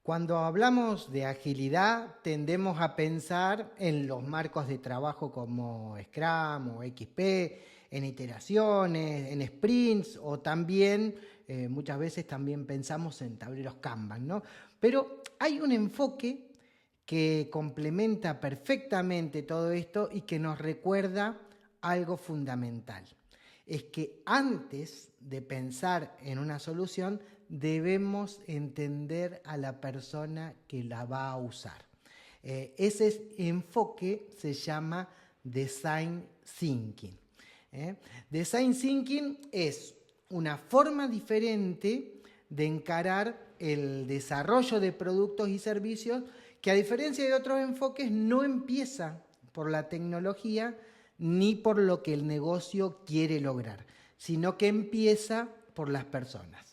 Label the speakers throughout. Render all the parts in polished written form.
Speaker 1: Cuando hablamos de agilidad, tendemos a pensar en los marcos de trabajo como Scrum o XP, en iteraciones, en sprints o también, muchas veces también pensamos en tableros Kanban, ¿no? Pero hay un enfoque que complementa perfectamente todo esto y que nos recuerda algo fundamental. Es que antes de pensar en una solución, debemos entender a la persona que la va a usar. Ese enfoque se llama Design Thinking. Design Thinking es una forma diferente de encarar el desarrollo de productos y servicios que, a diferencia de otros enfoques, no empieza por la tecnología ni por lo que el negocio quiere lograr, sino que empieza por las personas.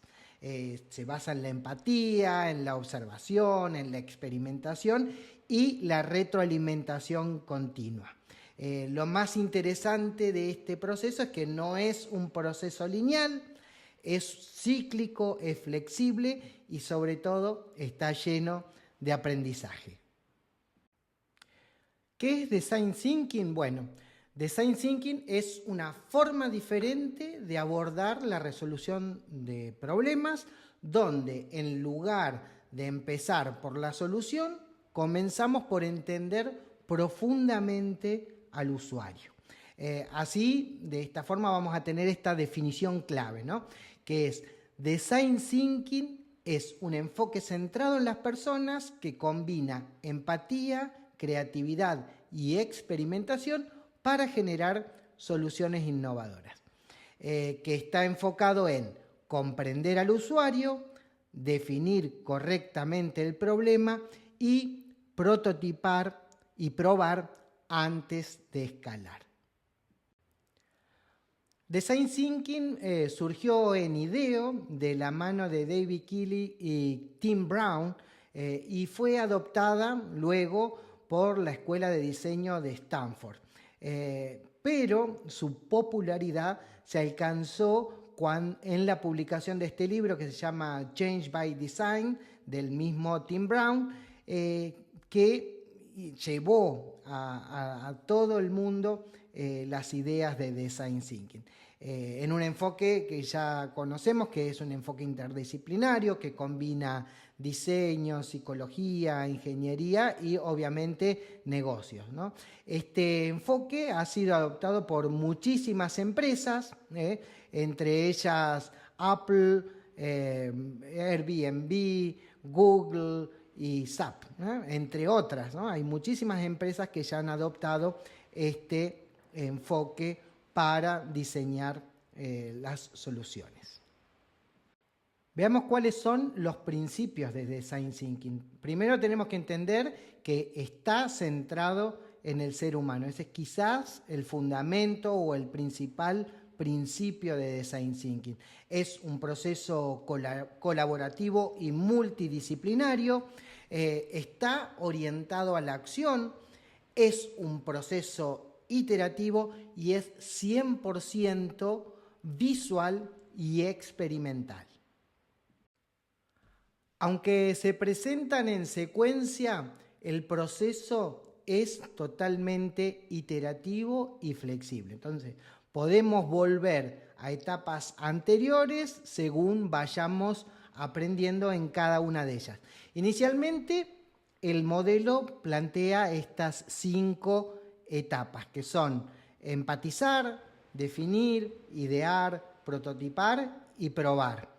Speaker 1: Se basa en la empatía, en la observación, en la experimentación y la retroalimentación continua. Lo más interesante de este proceso es que no es un proceso lineal, es cíclico, es flexible y sobre todo está lleno de aprendizaje. ¿Qué es Design Thinking? Bueno, Design Thinking es una forma diferente de abordar la resolución de problemas, donde en lugar de empezar por la solución, comenzamos por entender profundamente al usuario. Así, de esta forma vamos a tener esta definición clave, ¿no? Que es Design Thinking es un enfoque centrado en las personas que combina empatía, creatividad y experimentación para generar soluciones innovadoras, que está enfocado en comprender al usuario, definir correctamente el problema y prototipar y probar antes de escalar. Design Thinking surgió en IDEO de la mano de David Keeley y Tim Brown y fue adoptada luego por la Escuela de Diseño de Stanford. Pero su popularidad se alcanzó en la publicación de este libro que se llama Change by Design, del mismo Tim Brown, que llevó a todo el mundo las ideas de Design Thinking. En un enfoque que ya conocemos, que es un enfoque interdisciplinario, que combina diseño, psicología, ingeniería y obviamente negocios, ¿no? Este enfoque ha sido adoptado por muchísimas empresas, entre ellas Apple, Airbnb, Google y SAP, entre otras, ¿no? Hay muchísimas empresas que ya han adoptado este enfoque para diseñar las soluciones. Veamos cuáles son los principios de Design Thinking. Primero tenemos que entender que está centrado en el ser humano. Ese es quizás el fundamento o el principal principio de Design Thinking. Es un proceso colaborativo y multidisciplinario, está orientado a la acción, es un proceso iterativo y es 100% visual y experimental. Aunque se presentan en secuencia, el proceso es totalmente iterativo y flexible. Entonces, podemos volver a etapas anteriores según vayamos aprendiendo en cada una de ellas. Inicialmente, el modelo plantea estas 5 etapas, que son empatizar, definir, idear, prototipar y probar.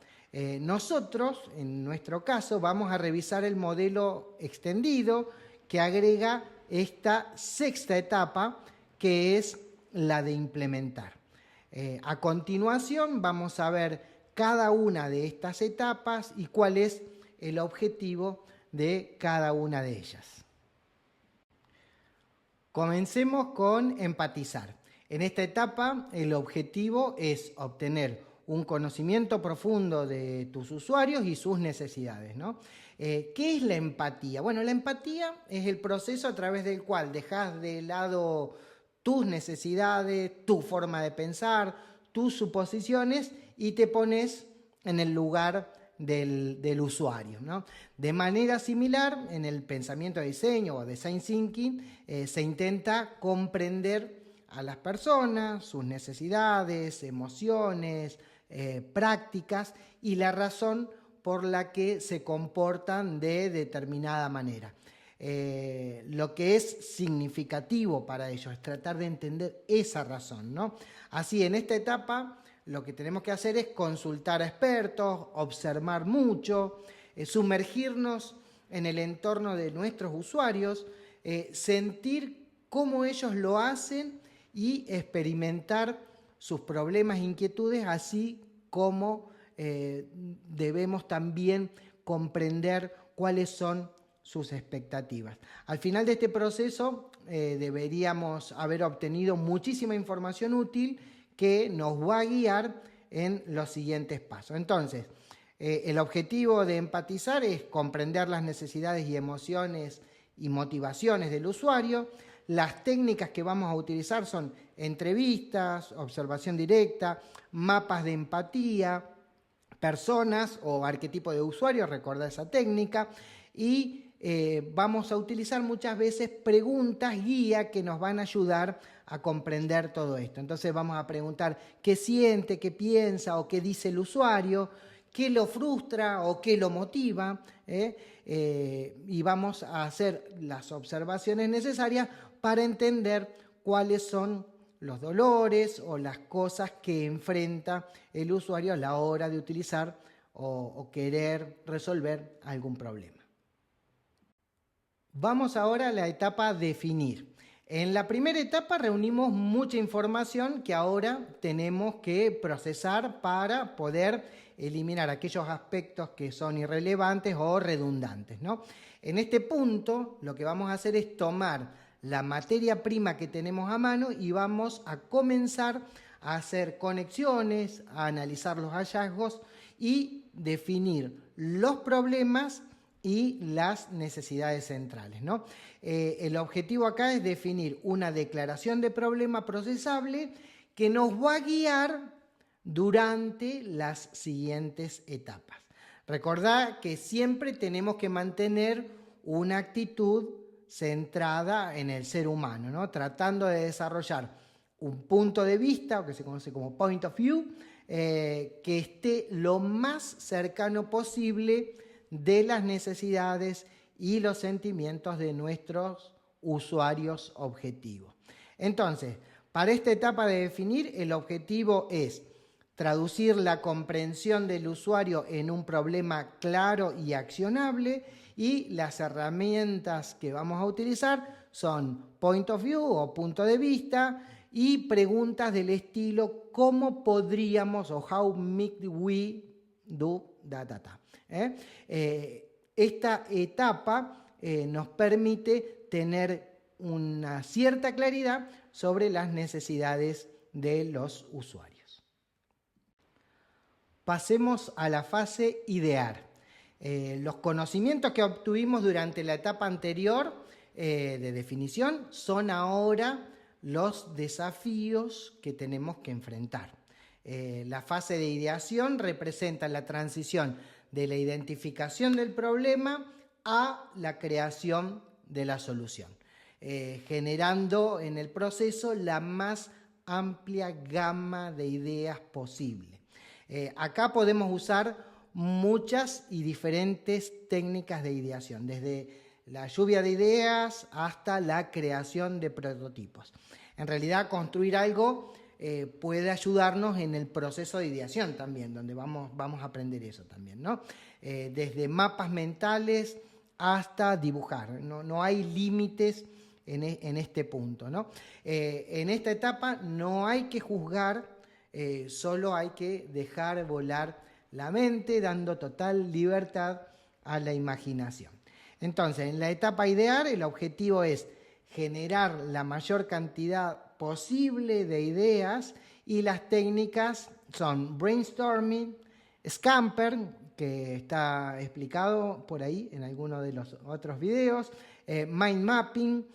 Speaker 1: Nosotros, en nuestro caso, vamos a revisar el modelo extendido que agrega esta 6ª etapa, que es la de implementar. A continuación vamos a ver cada una de estas etapas y cuál es el objetivo de cada una de ellas. Comencemos con empatizar. En esta etapa el objetivo es obtener un conocimiento profundo de tus usuarios y sus necesidades, ¿no? ¿Qué es la empatía? Bueno, la empatía es el proceso a través del cual dejas de lado tus necesidades, tu forma de pensar, tus suposiciones y te pones en el lugar del usuario, ¿no? De manera similar, en el pensamiento de diseño o design thinking, se intenta comprender a las personas, sus necesidades, emociones, prácticas y la razón por la que se comportan de determinada manera. Lo que es significativo para ellos es tratar de entender esa razón, ¿no? Así, en esta etapa, lo que tenemos que hacer es consultar a expertos, observar mucho, sumergirnos en el entorno de nuestros usuarios, sentir cómo ellos lo hacen y experimentar sus problemas e inquietudes, así como debemos también comprender cuáles son sus expectativas. Al final de este proceso deberíamos haber obtenido muchísima información útil que nos va a guiar en los siguientes pasos. Entonces, el objetivo de empatizar es comprender las necesidades y emociones y motivaciones del usuario. Las técnicas que vamos a utilizar son entrevistas, observación directa, mapas de empatía, personas o arquetipo de usuario, recordad esa técnica, y vamos a utilizar muchas veces preguntas guía que nos van a ayudar a comprender todo esto. Entonces vamos a preguntar qué siente, qué piensa o qué dice el usuario, qué lo frustra o qué lo motiva, y vamos a hacer las observaciones necesarias para entender cuáles son los dolores o las cosas que enfrenta el usuario a la hora de utilizar o querer resolver algún problema. Vamos ahora a la etapa definir. En la primera etapa reunimos mucha información que ahora tenemos que procesar para poder eliminar aquellos aspectos que son irrelevantes o redundantes, ¿no? En este punto lo que vamos a hacer es tomar la materia prima que tenemos a mano y vamos a comenzar a hacer conexiones, a analizar los hallazgos y definir los problemas y las necesidades centrales, ¿no? El objetivo acá es definir una declaración de problema procesable que nos va a guiar durante las siguientes etapas. Recordad que siempre tenemos que mantener una actitud centrada en el ser humano, ¿no? Tratando de desarrollar un punto de vista, o que se conoce como point of view, que esté lo más cercano posible de las necesidades y los sentimientos de nuestros usuarios objetivos. Entonces, para esta etapa de definir, el objetivo es traducir la comprensión del usuario en un problema claro y accionable, y las herramientas que vamos a utilizar son point of view o punto de vista y preguntas del estilo ¿cómo podríamos o how might we do that? Esta etapa nos permite tener una cierta claridad sobre las necesidades de los usuarios. Pasemos a la fase idear. Los conocimientos que obtuvimos durante la etapa anterior de definición son ahora los desafíos que tenemos que enfrentar. La fase de ideación representa la transición de la identificación del problema a la creación de la solución, generando en el proceso la más amplia gama de ideas posible. Acá podemos usar muchas y diferentes técnicas de ideación, desde la lluvia de ideas hasta la creación de prototipos. En realidad, construir algo puede ayudarnos en el proceso de ideación también, donde vamos a aprender eso también, ¿no? Desde mapas mentales hasta dibujar, no hay límites en este punto, ¿no? En esta etapa no hay que juzgar, solo hay que dejar volar la mente, dando total libertad a la imaginación. Entonces, en la etapa idear, el objetivo es generar la mayor cantidad posible de ideas, y las técnicas son brainstorming, Scamper, que está explicado por ahí en alguno de los otros videos, mind mapping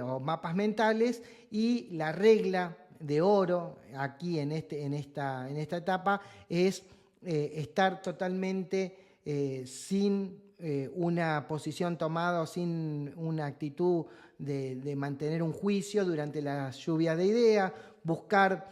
Speaker 1: o mapas mentales, y la regla de oro aquí en esta etapa es estar totalmente sin una posición tomada o sin una actitud de mantener un juicio durante la lluvia de ideas, buscar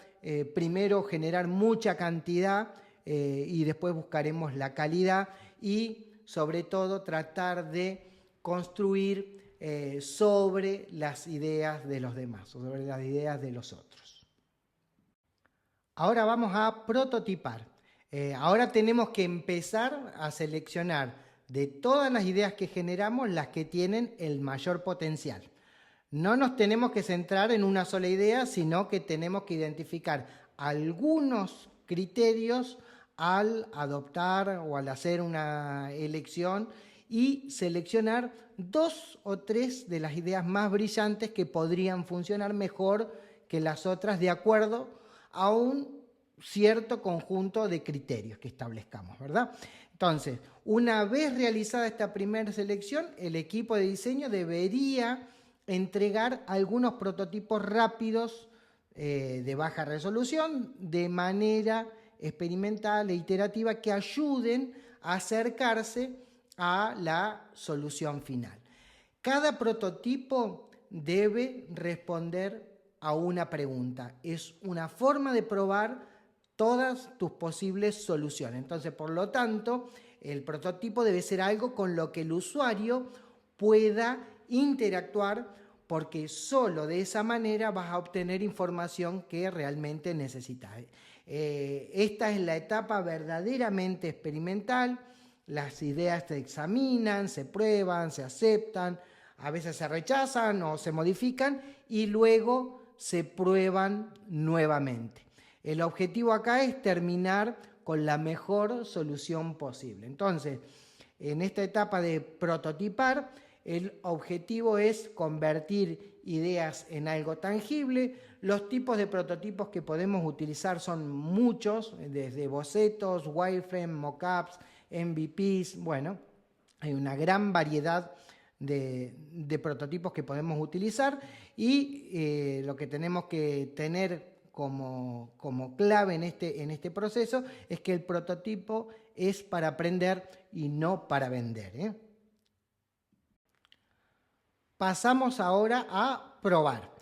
Speaker 1: primero generar mucha cantidad y después buscaremos la calidad y sobre todo tratar de construir sobre las ideas de los demás, sobre las ideas de los otros. Ahora vamos a prototipar. Ahora tenemos que empezar a seleccionar de todas las ideas que generamos las que tienen el mayor potencial. No nos tenemos que centrar en una sola idea, sino que tenemos que identificar algunos criterios al adoptar o al hacer una elección y seleccionar 2 o 3 de las ideas más brillantes que podrían funcionar mejor que las otras de acuerdo a un cierto conjunto de criterios que establezcamos, ¿verdad? Entonces, una vez realizada esta primera selección, el equipo de diseño debería entregar algunos prototipos rápidos de baja resolución de manera experimental e iterativa que ayuden a acercarse a la solución final. Cada prototipo debe responder a una pregunta. Es una forma de probar todas tus posibles soluciones. Entonces, por lo tanto, el prototipo debe ser algo con lo que el usuario pueda interactuar, porque solo de esa manera vas a obtener información que realmente necesitas. Esta es la etapa verdaderamente experimental. Las ideas se examinan, se prueban, se aceptan, a veces se rechazan o se modifican y luego se prueban nuevamente. El objetivo acá es terminar con la mejor solución posible. Entonces, en esta etapa de prototipar, el objetivo es convertir ideas en algo tangible. Los tipos de prototipos que podemos utilizar son muchos, desde bocetos, wireframe, mockups, MVPs. Bueno, hay una gran variedad de prototipos que podemos utilizar y lo que tenemos que tener como clave en este proceso es que el prototipo es para aprender y no para vender. Pasamos ahora a probar.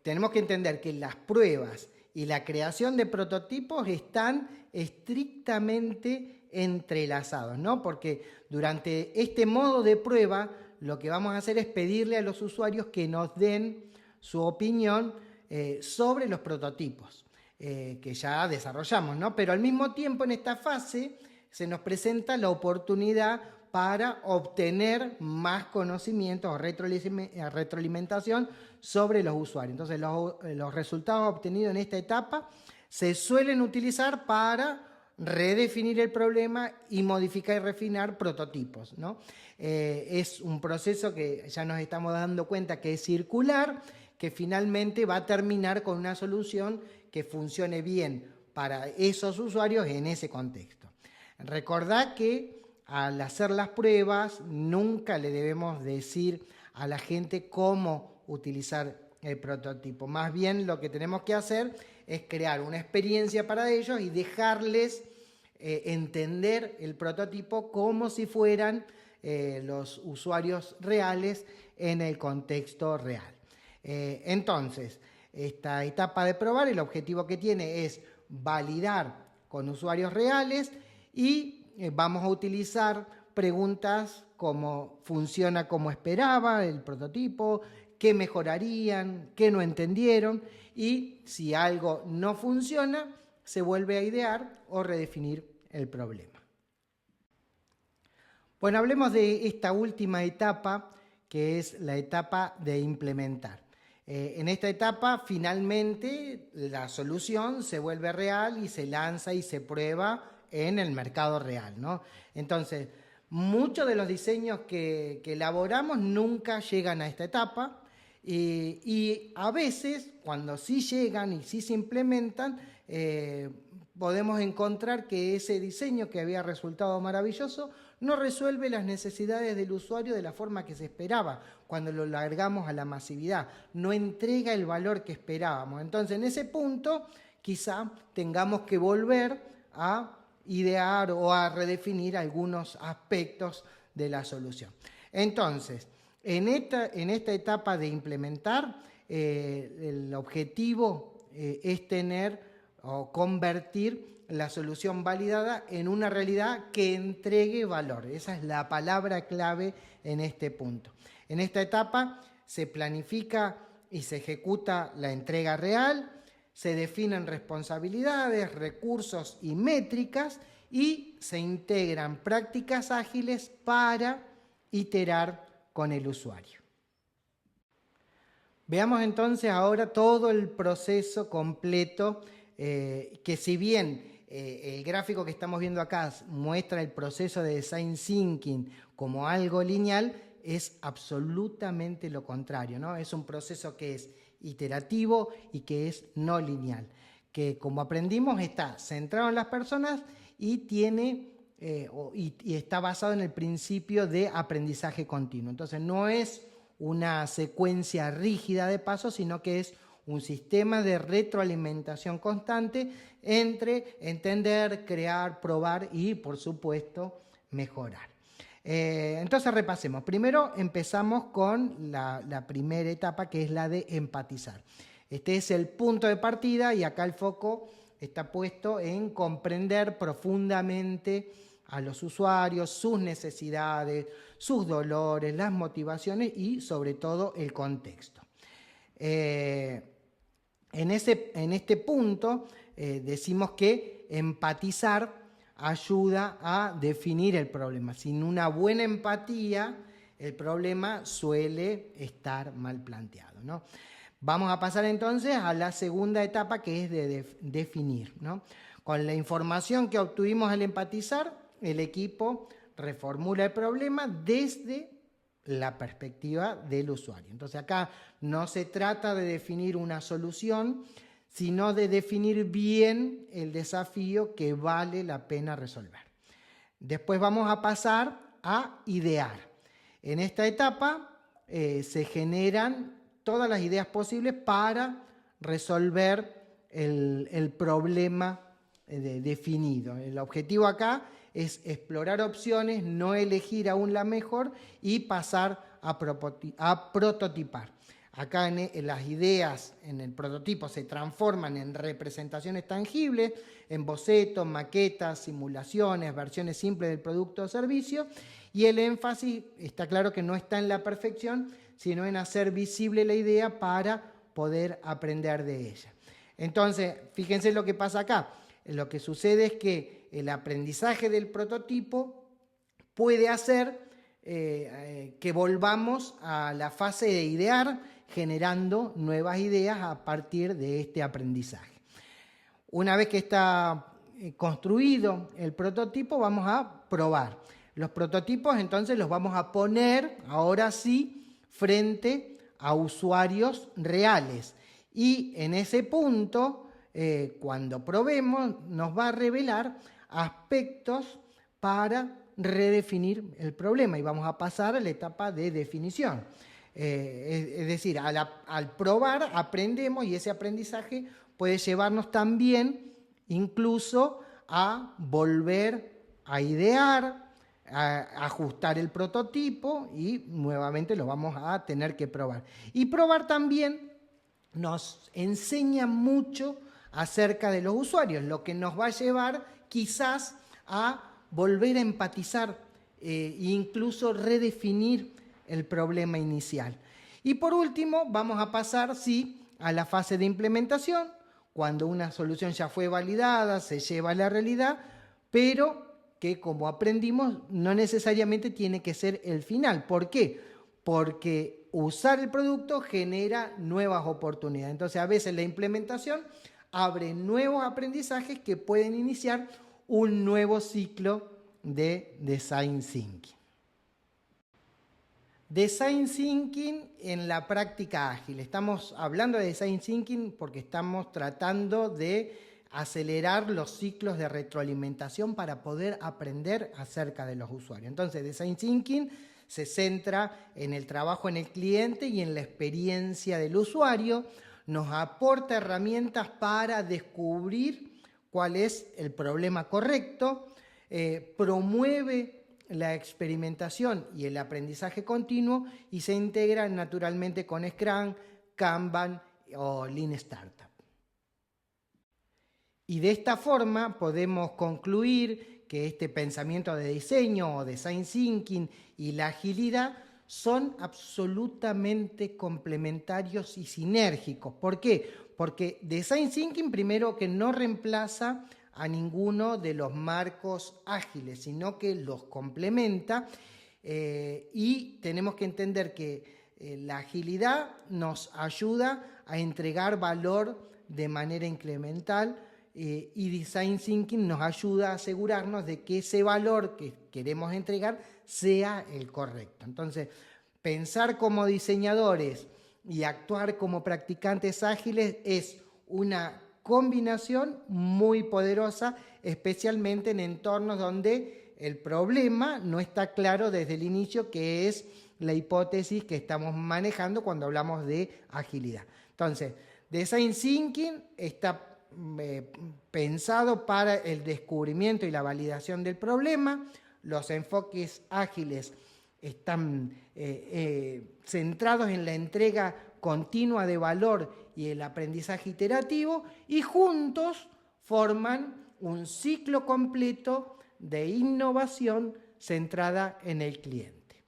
Speaker 1: Tenemos que entender que las pruebas y la creación de prototipos están estrictamente entrelazados, ¿no? Porque durante este modo de prueba lo que vamos a hacer es pedirle a los usuarios que nos den su opinión sobre los prototipos que ya desarrollamos, ¿no? Pero al mismo tiempo en esta fase se nos presenta la oportunidad para obtener más conocimientos o retroalimentación sobre los usuarios. Entonces los resultados obtenidos en esta etapa se suelen utilizar para redefinir el problema y modificar y refinar prototipos, ¿no? Es un proceso que ya nos estamos dando cuenta que es circular, que finalmente va a terminar con una solución que funcione bien para esos usuarios en ese contexto. Recordad que al hacer las pruebas nunca le debemos decir a la gente cómo utilizar el prototipo. Más bien lo que tenemos que hacer es crear una experiencia para ellos y dejarles entender el prototipo como si fueran los usuarios reales en el contexto real. Entonces, esta etapa de probar, el objetivo que tiene es validar con usuarios reales y vamos a utilizar preguntas como funciona como esperaba el prototipo, qué mejorarían, qué no entendieron y si algo no funciona, se vuelve a idear o redefinir el problema. Bueno, hablemos de esta última etapa que es la etapa de implementar. En esta etapa, finalmente, la solución se vuelve real y se lanza y se prueba en el mercado real, ¿no? Entonces, muchos de los diseños que elaboramos nunca llegan a esta etapa y a veces, cuando sí llegan y sí se implementan, podemos encontrar que ese diseño que había resultado maravilloso no resuelve las necesidades del usuario de la forma que se esperaba cuando lo largamos a la masividad, no entrega el valor que esperábamos. Entonces, en ese punto, quizá tengamos que volver a idear o a redefinir algunos aspectos de la solución. Entonces, en esta etapa de implementar, el objetivo es tener o convertir la solución validada en una realidad que entregue valor. Esa es la palabra clave en este punto. En esta etapa se planifica y se ejecuta la entrega real, se definen responsabilidades, recursos y métricas y se integran prácticas ágiles para iterar con el usuario. Veamos entonces ahora todo el proceso completo, que si bien el gráfico que estamos viendo acá muestra el proceso de Design Thinking como algo lineal, es absolutamente lo contrario, ¿no? Es un proceso que es iterativo y que es no lineal, que como aprendimos está centrado en las personas y tiene y está basado en el principio de aprendizaje continuo. Entonces no es una secuencia rígida de pasos, sino que es un sistema de retroalimentación constante entre entender, crear, probar y, por supuesto, mejorar. Entonces repasemos. Primero empezamos con la primera etapa, que es la de empatizar. Este es el punto de partida y acá el foco está puesto en comprender profundamente a los usuarios, sus necesidades, sus dolores, las motivaciones y sobre todo el contexto. En este punto decimos que empatizar ayuda a definir el problema. Sin una buena empatía, el problema suele estar mal planteado, ¿no? Vamos a pasar entonces a la segunda etapa, que es de definir, ¿no? Con la información que obtuvimos al empatizar, el equipo reformula el problema desde la perspectiva del usuario. Entonces acá no se trata de definir una solución, sino de definir bien el desafío que vale la pena resolver. Después vamos a pasar a idear. En esta etapa se generan todas las ideas posibles para resolver el problema definido. El objetivo acá es explorar opciones, no elegir aún la mejor y pasar a prototipar. Acá en las ideas, en el prototipo, se transforman en representaciones tangibles, en bocetos, maquetas, simulaciones, versiones simples del producto o servicio, y el énfasis está claro que no está en la perfección, sino en hacer visible la idea para poder aprender de ella. Entonces, fíjense lo que pasa acá. Lo que sucede es que el aprendizaje del prototipo puede hacer que volvamos a la fase de idear, generando nuevas ideas a partir de este aprendizaje. Una vez que está construido el prototipo, vamos a probar. Los prototipos entonces los vamos a poner, ahora sí, frente a usuarios reales. Y en ese punto, cuando probemos, nos va a revelar aspectos para redefinir el problema y vamos a pasar a la etapa de definición. Es decir, al probar aprendemos y ese aprendizaje puede llevarnos también incluso a volver a idear, a ajustar el prototipo y nuevamente lo vamos a tener que probar. Y probar también nos enseña mucho acerca de los usuarios, lo que nos va a llevar quizás a volver a empatizar e incluso redefinir el problema inicial. Y por último, vamos a pasar, sí, a la fase de implementación, cuando una solución ya fue validada, se lleva a la realidad, pero que como aprendimos no necesariamente tiene que ser el final. ¿Por qué? Porque usar el producto genera nuevas oportunidades. Entonces a veces la implementación abre nuevos aprendizajes que pueden iniciar un nuevo ciclo de Design Thinking. Design Thinking en la práctica ágil. Estamos hablando de Design Thinking porque estamos tratando de acelerar los ciclos de retroalimentación para poder aprender acerca de los usuarios. Entonces, Design Thinking se centra en el trabajo en el cliente y en la experiencia del usuario. Nos aporta herramientas para descubrir cuál es el problema correcto, promueve la experimentación y el aprendizaje continuo y se integra naturalmente con Scrum, Kanban o Lean Startup. Y de esta forma podemos concluir que este pensamiento de diseño o design thinking y la agilidad son absolutamente complementarios y sinérgicos. ¿Por qué? Porque design thinking, primero, que no reemplaza a ninguno de los marcos ágiles, sino que los complementa, y tenemos que entender que la agilidad nos ayuda a entregar valor de manera incremental, y design thinking nos ayuda a asegurarnos de que ese valor que queremos entregar sea el correcto. Entonces, pensar como diseñadores y actuar como practicantes ágiles es una combinación muy poderosa, especialmente en entornos donde el problema no está claro desde el inicio, que es la hipótesis que estamos manejando cuando hablamos de agilidad. Entonces, design thinking está pensado para el descubrimiento y la validación del problema. Los enfoques ágiles están centrados en la entrega continua de valor y el aprendizaje iterativo, y juntos forman un ciclo completo de innovación centrada en el cliente.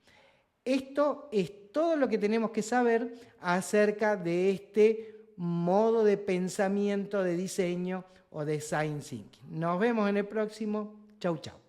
Speaker 1: Esto es todo lo que tenemos que saber acerca de este modo de pensamiento de diseño o design thinking. Nos vemos en el próximo. Chau, chau.